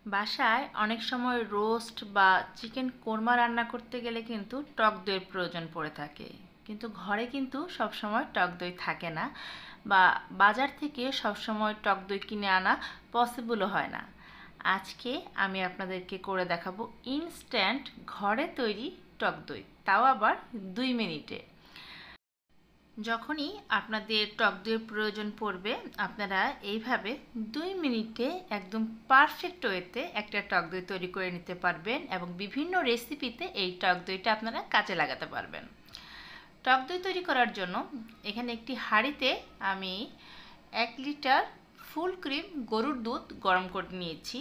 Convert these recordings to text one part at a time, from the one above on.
বাসায় অনেক সময় রোস্ট বা চিকেন কোরমা রান্না করতে গেলে কিন্তু টক দইয়ের প্রয়োজন পড়ে থাকে, কিন্তু ঘরে কিন্তু সবসময় টক দই থাকে না, বা বাজার থেকে সবসময় টক দই কিনে আনা পসিবলও হয় না। আজকে আমি আপনাদেরকে করে দেখাবো ইনস্ট্যান্ট ঘরে তৈরি টক দই, তাও আবার 2 মিনিটে। যখনই আপনাদের টক দইয়ের প্রয়োজন পড়বে, আপনারা এইভাবে 2 মিনিটে একদম পারফেক্ট ওয়েতে একটা টক দই তৈরি করে নিতে পারবেন এবং বিভিন্ন রেসিপিতে এই টক দইটা আপনারা কাজে লাগাতে পারবেন। টক দই তৈরি করার জন্য এখানে একটি হাঁড়িতে আমি 1 লিটার ফুল ক্রিম গরুর দুধ গরম করে নিয়েছি।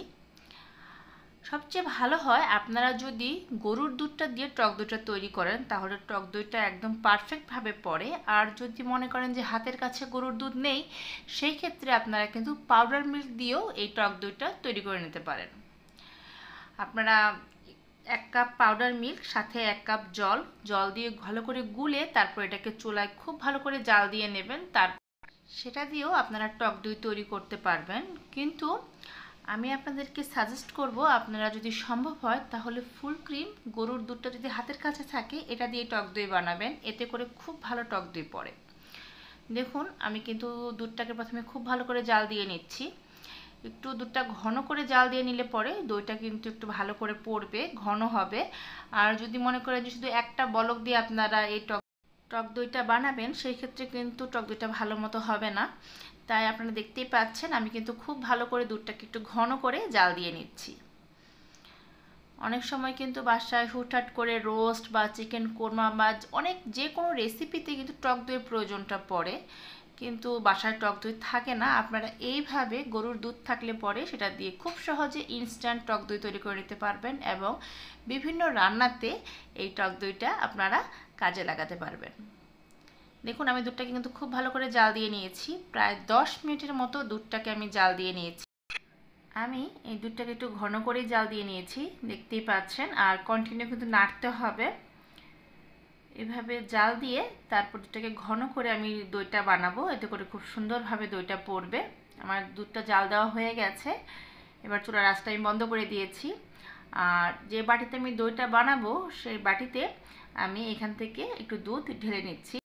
সবচেয়ে ভালো হয় আপনারা যদি গরুর দুধটা দিয়ে টক দইটা তৈরি করেন, তাহলে টক দইটা একদম পারফেক্টভাবে পড়ে। আর যদি মনে করেন যে হাতের কাছে গরুর দুধ নেই, সেই ক্ষেত্রে আপনারা কিন্তু পাউডার মিল্ক দিয়েও এই টক দইটা তৈরি করে নিতে পারেন। আপনারা 1 কাপ পাউডার মিল্ক সাথে 1 কাপ জল দিয়ে ভালো করে গুলে তারপর এটাকে চুলায় খুব ভালো করে জাল দিয়ে নেবেন। সেটা দিয়েও আপনারা টক দই তৈরি করতে পারবেন, কিন্তু আমি আপনাদেরকে সাজেস্ট করব আপনারা যদি সম্ভব হয় তাহলে ফুল ক্রিম গরুর দুধটা যদি হাতের কাছে থাকে, এটা দিয়ে টক দই বানাবেন, এতে করে খুব ভালো টক দই পড়ে। দেখুন, আমি কিন্তু দুধটাকে প্রথমে খুব ভালো করে জাল দিয়ে নিচ্ছি। একটু দুধটা ঘন করে জাল দিয়ে নিলে পরে দইটা কিন্তু একটু ভালো করে পড়বে, ঘন হবে। আর যদি মনে করেন যে শুধু একটা বলক দিয়ে আপনারা এই টক দইটা বানাবেন, সেই ক্ষেত্রে কিন্তু টক দইটা ভালো মতো হবে না। তাই আপনারা দেখতেই পাচ্ছেন আমি কিন্তু খুব ভালো করে দুধটাকে একটু ঘন করে জাল দিয়ে নিচ্ছি। অনেক সময় কিন্তু বাসায় হুটহাট করে রোস্ট বা চিকেন কোরমা বা অনেক যে কোনো রেসিপিতে কিন্তু টক দইয়ের প্রয়োজনটা পড়ে, কিন্তু বাসায় টক দই থাকে না। আপনারা এইভাবে গরুর দুধ থাকলে পরে সেটা দিয়ে খুব সহজে ইনস্ট্যান্ট টক দই তৈরি করে নিতে পারবেন এবং বিভিন্ন রান্নাতে এই টক দইটা আপনারা কাজে লাগাতে পারবেন। দেখুন, আমি দুধটাকে কিন্তু খুব ভালো করে জাল দিয়ে নিয়েছি। প্রায় 10 মিনিটের মতো দুধটাকে আমি জাল দিয়ে নিয়েছি। আমি এই দুধটাকে একটু ঘন করেই জাল দিয়ে নিয়েছি, দেখতেই পাচ্ছেন। আর কন্টিনিউ কিন্তু নাড়তে হবে। এভাবে জাল দিয়ে তারপর দুধটাকে ঘন করে আমি দইটা বানাবো, এতে করে খুব সুন্দরভাবে দইটা পড়বে। আমার দুধটা জাল দেওয়া হয়ে গেছে। এবার চুলার আঁচটা আমি বন্ধ করে দিয়েছি। আর যে বাটিতে আমি দইটা বানাবো, সেই বাটিতে আমি এখান থেকে একটু দুধ ঢেলে নিচ্ছি।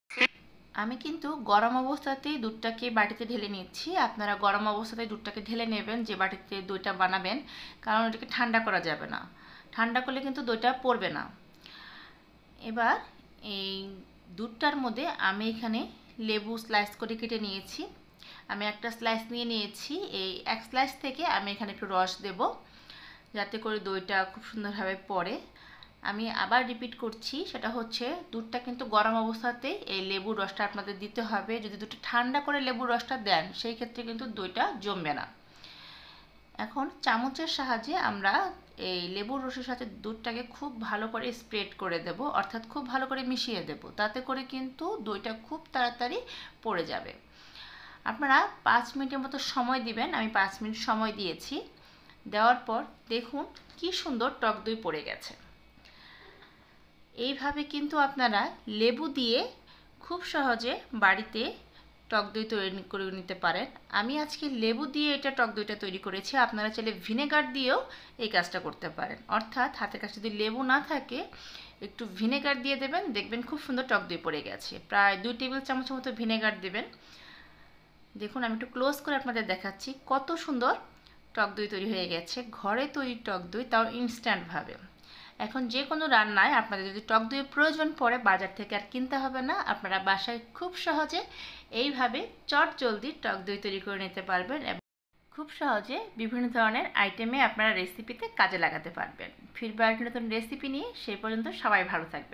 আমি কিন্তু গরম অবস্থাতেই দুধটাকে বাটিতে ঢেলে নিচ্ছি। আপনারা গরম অবস্থাতেই দুধটাকে ঢেলে নেবেন যে বাটিতে দইটা বানাবেন, কারণ এটাকে ঠান্ডা করা যাবে না। ঠান্ডা করলে কিন্তু দইটা পড়বে না। এবার এই দুধটার মধ্যে আমি এখানে লেবু স্লাইস করে কেটে নিয়েছি। আমি একটা স্লাইস নিয়ে নিয়েছি। এই এক স্লাইস থেকে আমি এখানে একটু রস দেব, যাতে করে দইটা খুব সুন্দরভাবে পড়ে। আমি আবার রিপিট করছি, সেটা হচ্ছে দুধটা কিন্তু গরম অবস্থাতেই এই লেবুর রসটা আপনাদের দিতে হবে। যদি দুধটা ঠান্ডা করে লেবুর রসটা দেন, সেই ক্ষেত্রে কিন্তু দইটা জমবে না। এখন চামচের সাহায্যে আমরা এই লেবুর রসের সাথে দুধটাকে খুব ভালো করে স্প্রেড করে দেব, অর্থাৎ খুব ভালো করে মিশিয়ে দেব। তাতে করে কিন্তু দইটা খুব তাড়াতাড়ি পড়ে যাবে। আপনারা 5 মিনিটের মতো সময় দিবেন। আমি 5 মিনিট সময় দিয়েছি। দেওয়ার পর দেখুন কি সুন্দর টক দই পড়ে গেছে। এইভাবে কিন্তু আপনারা লেবু দিয়ে খুব সহজে বাড়িতে টক দই তৈরি করে নিতে পারেন। আমি আজকে লেবু দিয়ে এটা টক দইটা তৈরি করেছি। আপনারা চাইলে ভিনেগার দিয়েও এই কাজটা করতে পারেন। অর্থাৎ হাতের কাছে যদি লেবু না থাকে, একটু ভিনেগার দিয়ে দেবেন, দেখবেন খুব সুন্দর টক দই পড়ে গেছে। প্রায় 2 টেবিল চামচের মতো ভিনেগার দেবেন। দেখুন, আমি একটু ক্লোজ করে আপনাদের দেখাচ্ছি কত সুন্দর টক দই তৈরি হয়ে গেছে। ঘরে তৈরি টক দই, তাও ইনস্ট্যান্টভাবে। এখন যে কোনো রান্নায় আপনাদের যদি টক দইয়ের প্রয়োজন পড়ে, বাজার থেকে আর কিনতে হবে না। আপনারা বাসায় খুব সহজে এইভাবে চটজলদি টক দই তৈরি করে নিতে পারবেন এবং খুব সহজে বিভিন্ন ধরনের আইটেমে আপনারা রেসিপিতে কাজে লাগাতে পারবেন। ফিরবে আরেকটি নতুন রেসিপি নিয়ে। সেই পর্যন্ত সবাই ভালো থাকবেন।